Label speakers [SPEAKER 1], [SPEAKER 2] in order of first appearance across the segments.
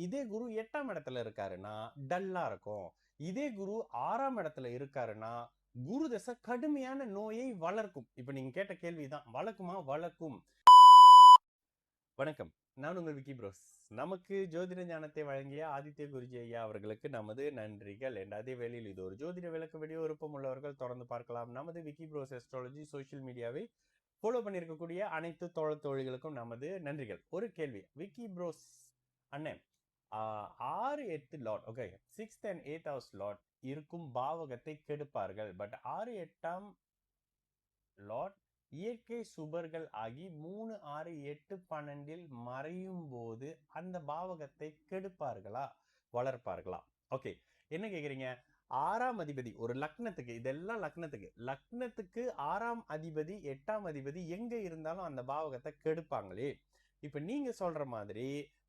[SPEAKER 1] இதே குரு 8ஆம் இடத்துல இருக்காருன்னா டல்லா இருக்கும். இதே குரு 6ஆம் இடத்துல இருக்காருன்னா குரு தசை கடுமையான நோயை வளர்க்கும். இப்ப நீங்க கேட்ட கேள்விதான், வளர்க்குமா? வளர்க்கும். வணக்கம், நான் உங்கள் விக்கி ப்ரோஸ். நமக்கு ஜோதிட ஞானத்தை வழங்கிய ஆதித்ய குருஜி ஐயா அவர்களுக்கு நமது நன்றிகள். அதே வேளையில் இது ஒரு ஜோதிட விளக்க வீடியோ. விருப்பம் உள்ளவர்கள் தொடர்ந்து பார்க்கலாம். நமது விக்கி ப்ரோஸ் அஸ்ட்ராலஜி சோசியல் மீடியாவை ஃபாலோ பண்ணியிருக்கக்கூடிய அனைத்து தோழர்களுக்கும் நமது நன்றிகள். ஒரு கேள்வி, விக்கி ப்ரோஸ் அண்ணன், 6 8 lot, okay, 6th and 8th house lot இருக்கும் பாவகத்தை கெடுப்பார்கள். பட் 6 8ஆம் லாட் இயற்கை சுபர்கள் ஆகி 3 6 8 12 மறையும் போது அந்த பாவகத்தை கெடுப்பார்களா வளர்ப்பார்களா? ஓகே, என்ன கேக்குறீங்க? 6ஆம் அதிபதி ஒரு லக்னத்துக்கு, இதெல்லாம் லக்னத்துக்கு 6ஆம் அதிபதி 8ஆம் அதிபதி எங்க இருந்தாலும் அந்த பாவகத்தை கெடுப்பாங்களே. இப்ப நீங்க சொல்ற மாதிரி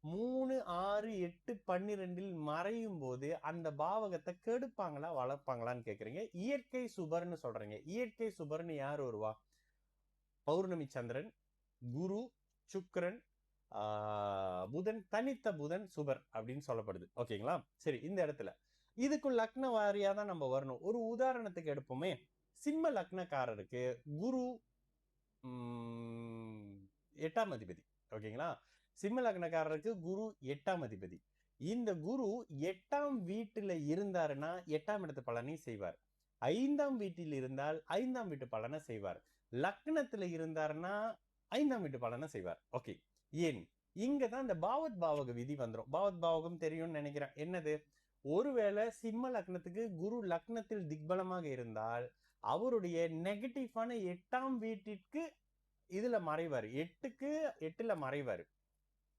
[SPEAKER 1] 3 6 8 12 மறையும் போது அந்த பாவகத்தை கெடுப்பாங்களா வளர்ப்பாங்களான்னு கேக்குறீங்க. இயற்கை சுபர்னு சொல்றீங்க. இயற்கை சுபர்னு யார் வருவா? பௌர்ணமி சந்திரன், குரு, சுக்கிரன், புதன், தனித்த புதன் சுபர் அப்படின்னு சொல்லப்படுது. ஓகேங்களா? சரி, இந்த இடத்துல இதுக்கு லக்ன வாரியா தான் நம்ம வரணும். ஒரு உதாரணத்துக்கு எடுப்போமே. சிம்ம லக்னக்காரருக்கு குரு 8ஆம் அதிபதி. ஓகேங்களா? சிம்ம லக்னக்காரருக்கு குரு 8ஆம் அதிபதி. இந்த குரு 8ஆம் வீட்டுல இருந்தாருன்னா 8ஆம் இடத்து பலனை செய்வார். 5ஆம் வீட்டில் இருந்தால் 5ஆம் வீட்டு பலனை செய்வார். லக்னத்துல இருந்தாருன்னா 5ஆம் வீட்டு பலனை செய்வார். ஓகே, ஏன் இங்கதான் இந்த பாவத் பாவக விதி வந்துடும். பாவத் பாவகம் தெரியும்னு நினைக்கிறேன். என்னது? ஒருவேளை சிம்ம லக்னத்துக்கு குரு லக்னத்தில் திக்பலமாக இருந்தால் அவருடைய நெகட்டிவான 8ஆம் வீட்டிற்கு இதுல மறைவாரு. 8க்கு 8ல மறைவாரு,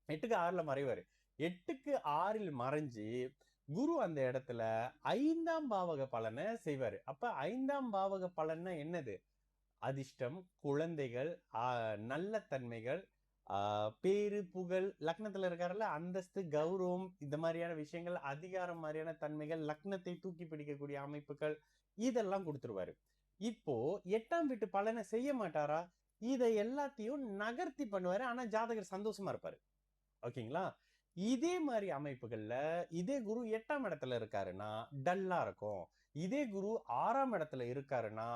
[SPEAKER 1] 8க்கு 6ல மறைவாரு. 8க்கு 6ல் மறைஞ்சு குரு அந்த இடத்துல 5ஆம் பாவக பலனை செய்வாரு. அப்ப 5ஆம் பாவக பலன்னா என்னது? அதிர்ஷ்டம், குழந்தைகள், நல்ல தன்மைகள், பேரு, புகழ், லக்னத்துல இருக்காருல்ல, அந்தஸ்து, கௌரவம், இந்த மாதிரியான விஷயங்கள், அதிகாரம் மாதிரியான தன்மைகள், லக்னத்தை தூக்கி பிடிக்கக்கூடிய அமைப்புகள், இதெல்லாம் கொடுத்துருவாரு. இப்போ 8ஆம் வீட்டு பலனை செய்ய மாட்டாரா? இதை எல்லாத்தையும் நகர்த்தி பண்ணுவாரு. ஆனா ஜாதகர் சந்தோஷமா இருப்பாரு. ஓகேங்களா? இதே மாதிரி அமைப்புகள்ல இதே குரு 8ஆம் இடத்துல இருக்காருன்னா டல்லா இருக்கும். இதே குரு 6ஆம் இடத்துல இருக்காருன்னா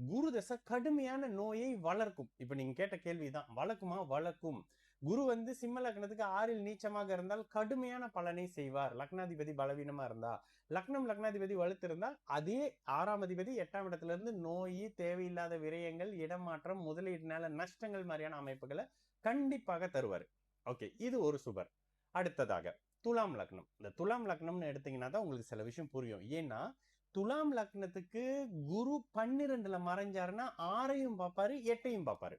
[SPEAKER 1] குரு தசை கடுமையான நோயை வளர்க்கும். இப்ப நீங்க கேட்ட கேள்விதான், வளர்க்குமா? வளர்க்கும். குரு சிம்ம லக்னத்துக்கு 6ல் நீச்சமாக இருந்தால் கடுமையான பலனை செய்வார். லக்னாதிபதி பலவீனமா இருந்தா, லக்னாதிபதி வலுத்திருந்தால் அதே 6ஆம் அதிபதி 8ஆம் இடத்துல இருந்து நோய், தேவையில்லாத விரயங்கள், இடமாற்றம், முதலீடுனால நஷ்டங்கள் மாதிரியான அமைப்புகளை கண்டிப்பாக தருவார். ஓகே, இது ஒரு சுபர். அடுத்ததாக துலாம் லக்னம். இந்த துலாம் லக்னம்னு எடுத்தீங்கன்னா தான் உங்களுக்கு சில விஷயம் புரியும். ஏன்னா துலாம் லக்னத்துக்கு குரு 12ல மறைஞ்சாருன்னா 6ஐயும் பார்ப்பாரு, 8ஐயும் பார்ப்பாரு.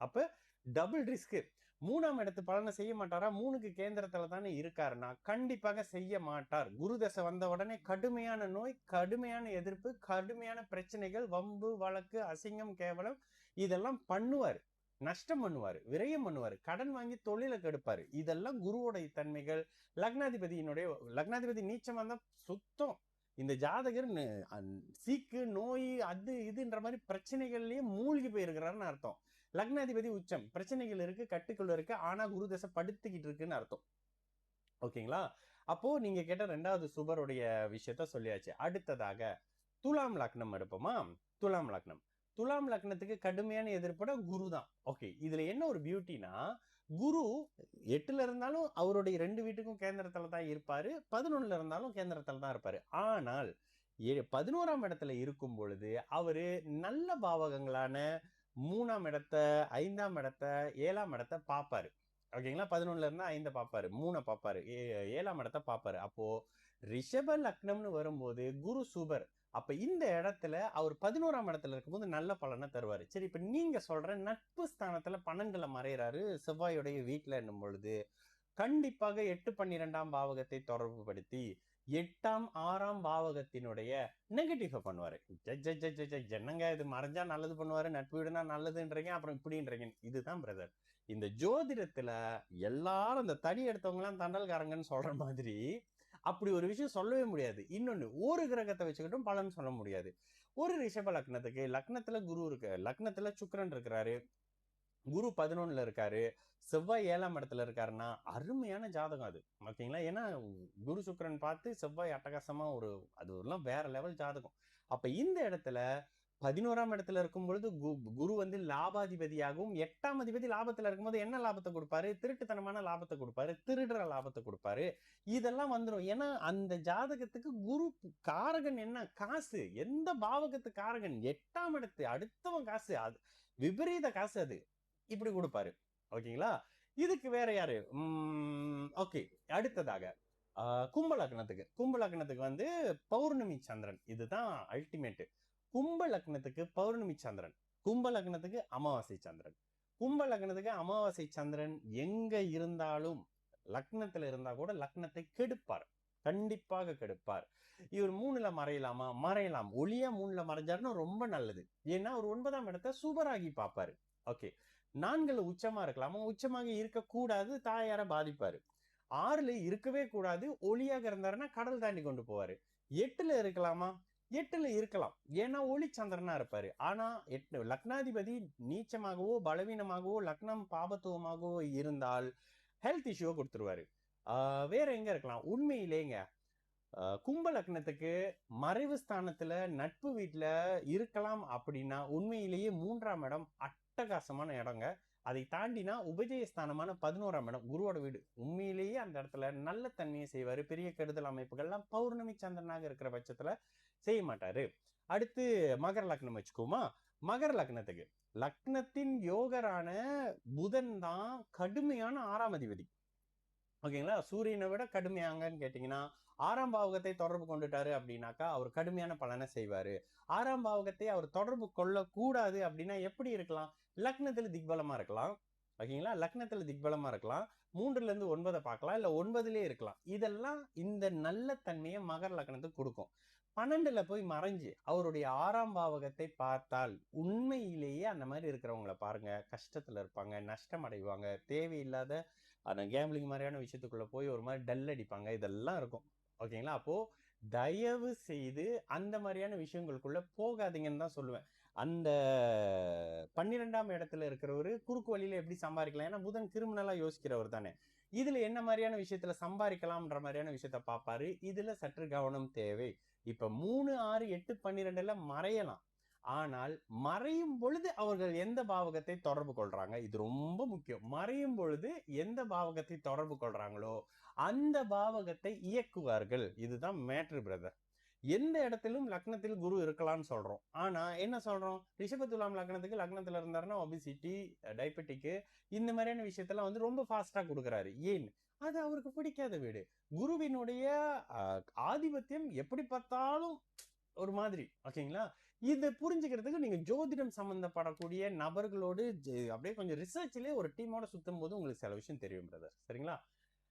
[SPEAKER 1] அப்ப டபுள் ரிஸ்க். 3ஆம் இடத்து பலனை செய்ய மாட்டாரா? 3க்கு கேந்திரத்துல தானே இருக்காருன்னா கண்டிப்பாக செய்ய மாட்டார். குரு தசை வந்த உடனே கடுமையான நோய், கடுமையான எதிர்ப்பு, கடுமையான பிரச்சனைகள், வம்பு வழக்கு, அசிங்கம், கேவலம் இதெல்லாம் பண்ணுவாரு. நஷ்டம் பண்ணுவாரு, விரயம் பண்ணுவாரு, கடன் வாங்கி தொழிலை கெடுப்பாரு. இதெல்லாம் குருவோடைய தன்மைகள். லக்னாதிபதி நீச்சமா இருந்தா சுத்தம். இந்த ஜாதகர் சீக்கு, நோய், அது இதுன்ற மாதிரி பிரச்சனைகள்லயே மூழ்கி போயிருக்கிறாருன்னு அர்த்தம். லக்னாதிபதி உச்சம், பிரச்சனைகள் இருக்கு, கட்டுக்குள்ள இருக்கு, ஆனா குரு தசை படுத்திக்கிட்டு இருக்குன்னு அர்த்தம். ஓகேங்களா? அப்போ நீங்க கேட்ட 2வது சுபருடைய விஷயத்த சொல்லியாச்சு. அடுத்ததாக துலாம் லக்னம் எடுப்போமா? துலாம் லக்னத்துக்கு கடுமையான எதிர்ப்பட குரு தான். ஓகே, இதுல என்ன ஒரு பியூட்டினா, குரு 8ல இருந்தாலும் அவருடைய 2 வீட்டுக்கும் கேந்திரத்துல தான் இருப்பாரு, 11ல இருந்தாலும் கேந்திரத்துல தான் இருப்பாரு. ஆனால் 11ஆம் இடத்துல இருக்கும் பொழுது அவரு நல்ல பாவகங்களான 3ஆம் இடத்தை, 5ஆம் இடத்தை, 7ஆம் இடத்தை பார்ப்பாரு. ஓகேங்களா? 11ல இருந்தா 5 பார்ப்பாரு, 3 பார்ப்பாரு, 7ஆம் இடத்தை பார்ப்பாரு. அப்போ ரிஷப லக்னம்னு வரும்போது குரு சுபர். அப்ப இந்த இடத்துல அவர் 11ஆம் இடத்துல இருக்கும்போது நல்ல பலனை தருவாரு. சரி, இப்ப நீங்க சொல்ற நட்பு ஸ்தானத்துல பலன்களை மறைகிறாரு செவ்வாயுடைய வீட்டுல என்னும் பொழுது கண்டிப்பாக 8 12ஆம் பாவகத்தை தொடர்பு படுத்தி 8ஆம் 6ஆம் பாவகத்தினுடைய நெகட்டிவ் பண்ணுவாரு. என்னங்க இது, மறைஞ்சா நல்லது பண்ணுவாரு, நட்பு வீடுனா நல்லதுன்றீங்க, அப்புறம் இப்படின்றீங்க. இதுதான் பிரதர், இந்த ஜோதிடத்துல எல்லாரும் இந்த தடி எடுத்தவங்க எல்லாம் தண்டல்காரங்கன்னு சொல்ற மாதிரி அப்படி ஒரு விஷயம் சொல்லவே முடியாது. இன்னொன்னு, ஒரு கிரகத்தை வச்சுக்கிட்டும் பலன் சொல்ல முடியாது. ஒரு ரிஷப லக்னத்துக்கு லக்னத்துல குரு இருக்கு, லக்னத்துல சுக்கிரன் இருக்கிறாரு, குரு 11ல இருக்காரு, செவ்வாய் 7ஆம் இடத்துல இருக்காருன்னா அருமையான ஜாதகம் அது. ஓகேங்களா? ஏன்னா குரு சுக்கிரன் பார்த்து செவ்வாய் அட்டகாசமா அது எல்லாம் வேற லெவல் ஜாதகம். அப்ப இந்த இடத்துல 11ஆம் இடத்துல இருக்கும் பொழுது குரு வந்து லாபாதிபதியாகவும் 8ஆம் அதிபதி லாபத்துல இருக்கும்போது என்ன லாபத்தை கொடுப்பாரு? திருட்டுத்தனமான லாபத்தை கொடுப்பாரு, திருடுற லாபத்தை கொடுப்பாரு. இதெல்லாம் வந்துடும். ஏன்னா அந்த ஜாதகத்துக்கு குரு காரகன் என்ன? காசு. எந்த பாவகத்து காரகன்? 8ஆம் இடத்து அடுத்தவன் காசு. அது விபரீத காசு அது. இப்படி கொடுப்பாரு. ஓகேங்களா? இதுக்கு வேற யாரு? ஓகே. அடுத்ததாக கும்ப லக்னத்துக்கு வந்து பௌர்ணமி சந்திரன். இதுதான் அல்டிமேட். கும்ப லக்னத்துக்கு பௌர்ணமி சந்திரன், கும்ப லக்னத்துக்கு அமாவாசை சந்திரன். கும்ப லக்னத்துக்கு அமாவாசை சந்திரன் எங்க இருந்தாலும் லக்னத்துல இருந்தா கூட லக்னத்தை கெடுப்பார். கண்டிப்பாக கெடுப்பார். இவர் 3ல மறையலாமா? மறையலாம். ஒளியா 3ல மறைஞ்சாருன்னா ரொம்ப நல்லது. ஏன்னா ஒரு 9ஆம் இடத்தை சுபராகி பார்ப்பாரு. ஓகே. 4ல உச்சமா இருக்கலாமா? உச்சமாக இருக்கக்கூடாது, தாயார பாதிப்பாரு. 6ல இருக்கவே கூடாது, ஒளியாக இருந்தாருன்னா கடல் தாண்டி கொண்டு போவாரு. 8ல இருக்கலாமா? 8ல இருக்கலாம். ஏன்னா ஒளி சந்திரனா இருப்பாரு. ஆனா லக்னாதிபதி நீச்சமாகவோ பலவீனமாகவோ லக்னம் பாபத்துவமாகவோ இருந்தால் ஹெல்த் இஷ்யூ கொடுத்துருவாரு. வேற எங்க இருக்கலாம்? உண்மையிலேங்க கும்ப லக்னத்துக்கு மறைவு ஸ்தானத்துல நட்பு வீட்டுல இருக்கலாம் அப்படின்னா உண்மையிலேயே 3ஆம் இடம் அட்டகாசமான இடங்க. அதை தாண்டினா உபஜயஸ்தானமான 11ஆம் இடம் குருவோட வீடு. உண்மையிலேயே அந்த இடத்துல நல்ல தன்மையை செய்வாரு. பெரிய கெடுதல் அமைப்புகள்லாம் பௌர்ணமி சந்திரனாக இருக்கிற பட்சத்துல செய்ய மாட்டாரு. அடுத்து மகர லக்னம் வச்சுக்கோமா. மகர லக்னத்துக்கு லக்னத்தின் யோகரான புதன் தான் கடுமையான 6ஆம் அதிபதி. ஓகேங்களா? சூரியனை விட கடுமையாங்கன்னு கேட்டீங்கன்னா 6ஆம் பாவகத்தை தொடர்பு கொண்டுட்டாரு அப்படின்னாக்கா அவர் கடுமையான பலனை செய்வாரு. 6ஆம் பாவகத்தை அவர் தொடர்பு கொள்ளக்கூடாது அப்படின்னா எப்படி இருக்கலாம்? லக்னத்துல திக்பலமா இருக்கலாம். ஓகேங்களா? லக்னத்துல திக்பலமா இருக்கலாம். 3ல இருந்து 9 பார்க்கலாம், இல்ல 9லே இருக்கலாம். இதெல்லாம் இந்த நல்ல தன்மையை மகர லக்னத்துக்கு கொடுக்கும். 12ல போய் மறைஞ்சு அவருடைய 6ஆம் பாவகத்தை பார்த்தால் உண்மையிலேயே அந்த மாதிரி இருக்கிறவங்கள பாருங்க, கஷ்டத்துல இருப்பாங்க, நஷ்டம் அடைவாங்க, தேவையில்லாத அந்த கேம்பிளிங் மாதிரியான விஷயத்துக்குள்ள போய் ஒரு மாதிரி டல் அடிப்பாங்க. இதெல்லாம் இருக்கும். ஓகேங்களா? அப்போ தயவு செய்து அந்த மாதிரியான விஷயங்களுக்குள்ள போகாதீங்கன்னு தான் சொல்லுவேன். அந்த 12ஆம் இடத்துல இருக்கிறவரு குறுக்கு வழியில எப்படி சம்பாதிக்கலாம்? ஏன்னா புதன் கிரிமினலா யோசிக்கிறவர் தானே. இதுல என்ன மாதிரியான விஷயத்துல சம்பாதிக்கலாம்ன்ற மாதிரியான விஷயத்த பார்ப்பாரு. இதுல சற்று கவனம் தேவை. இப்ப 3, 6, 8, 12ல மறையலாம். ஆனால் மறையும் பொழுது அவர்கள் எந்த பாவகத்தை தொடர்பு கொள்றாங்க? இது ரொம்ப முக்கியம். மறையும் பொழுது எந்த பாவகத்தை தொடர்பு கொள்றாங்களோ அந்த பாவகத்தை இயக்குவார்கள். இதுதான் மேட்ரு பிரதர். எந்த இடத்திலும் லக்னத்தில் குரு இருக்கலாம்னு சொல்றோம். ஆனா என்ன சொல்றோம்? ரிஷப துலாம் லக்னத்துக்கு லக்னத்துல இருந்தாருன்னா ஒபிசிட்டி, டயபெட்டிக் இந்த மாதிரியான விஷயத்தெல்லாம் வந்து ரொம்ப ஃபாஸ்டா கொடுக்குறாரு. ஏன்? அது அவருக்கு பிடிக்காத வீடு. குருவினுடைய ஆதிபத்தியம் எப்படி பார்த்தாலும் ஒரு மாதிரி. ஓகேங்களா? இதை புரிஞ்சுக்கிறதுக்கு நீங்க ஜோதிடம் சம்பந்தப்படக்கூடிய நபர்களோடு அப்படியே கொஞ்சம் ரிசர்ச்லயே ஒரு டீமோட சுத்தும் போது உங்களுக்கு சில விஷயம் தெரியும் பிரதர். சரிங்களா?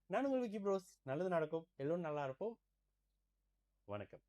[SPEAKER 1] நான் உங்களுக்கு ப்ரோஸ். நல்லது நடக்கும். எல்லோரும் நல்லா இருப்போம். வணக்கம்.